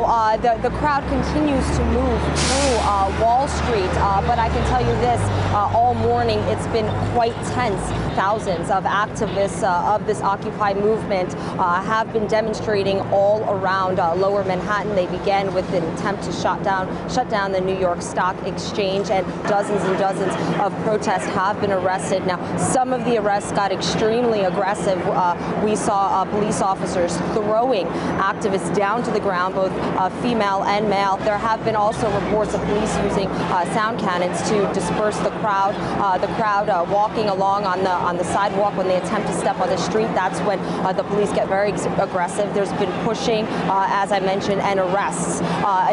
now, the crowd continues to move through Wall Street, but I can tell you this, all morning it's been quite tense. Thousands of activists of this Occupy movement have been demonstrating all around Lower Manhattan. They began with an attempt to shut down the New York Stock Exchange, and dozens of protests have been arrested. Now, some of the arrests got extremely aggressive. We saw police officers throwing activists down to the ground, both female and male. There have been also reports of police using sound cannons to disperse the crowd. The crowd walking along on the sidewalk when they attempt to step on the street. That's when the police get very aggressive. There's been pushing, as I mentioned, and arrests.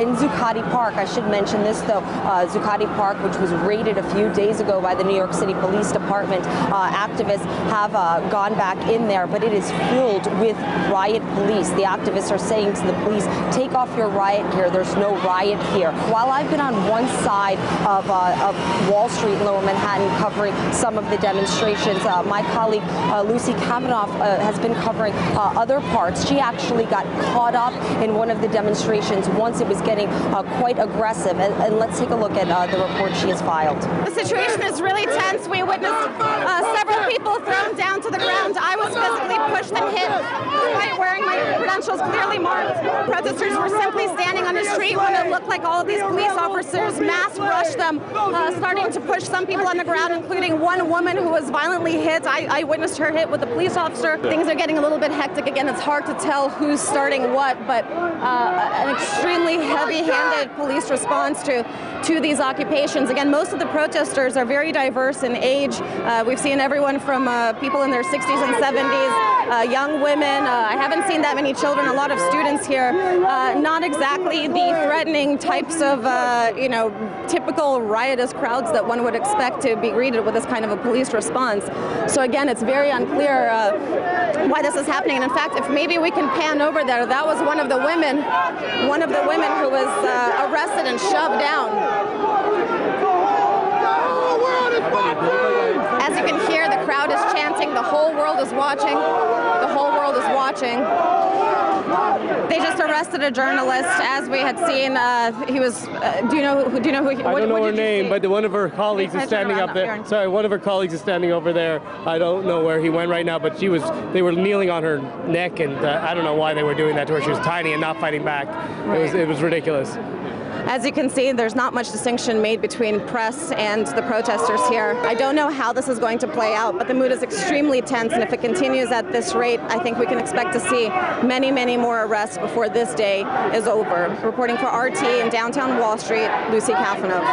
In Zuccotti Park, I should mention this though, Zuccotti Park, which was raided a few days ago by the New York City Police Department, activists have gone back in there, but it is filled with riot police. The activists are saying to the police, take off your riot gear, there's no riot here. While I've been on one side of Wall Street in Lower Manhattan covering some of the demonstrations, my colleague Lucy Kavanaugh has been covering other parts. She actually got caught up in one of the demonstrations once it was getting quite aggressive. And let's take a look at the report she has filed. The situation is really tense. We witnessed several people thrown down to the ground. I was physically pushed and hit despite wearing my credentials clearly marked. Protesters were simply standing on the street when it looked like all of these police officers mass rushed them, starting to push some people on the ground, including one woman who was violently hit. I witnessed her hit with a police officer. Things are getting a little bit hectic again. It's hard to tell who's starting what, but an extremely heavy-handed police response to these occupations. Again, most of the protesters are very diverse in age. We've seen everyone from people in their 60s and 70s, young women. I haven't seen that many children, a lot of students here. Not exactly the threatening types of, typical riotous crowds that one would expect to be greeted with this kind of a police response. So again, it's very unclear why this is happening. And in fact, if maybe we can pan over there, that was one of the women who was arrested and shoved down. As you can hear, the crowd is chanting, the whole world is watching, the whole world is watching. They just arrested a journalist, as we had seen. He was. Do you know who? I don't know her name, but one of her colleagues is standing up there. Sorry, one of her colleagues is standing over there. I don't know where he went right now, but they were kneeling on her neck, and I don't know why they were doing that to her. She was tiny and not fighting back. Right. It was ridiculous. As you can see, there's not much distinction made between press and the protesters here. I don't know how this is going to play out, but the mood is extremely tense, and if it continues at this rate, I think we can expect to see many, many more arrests before this day is over. Reporting for RT in downtown Wall Street, Lucy Kavanaugh.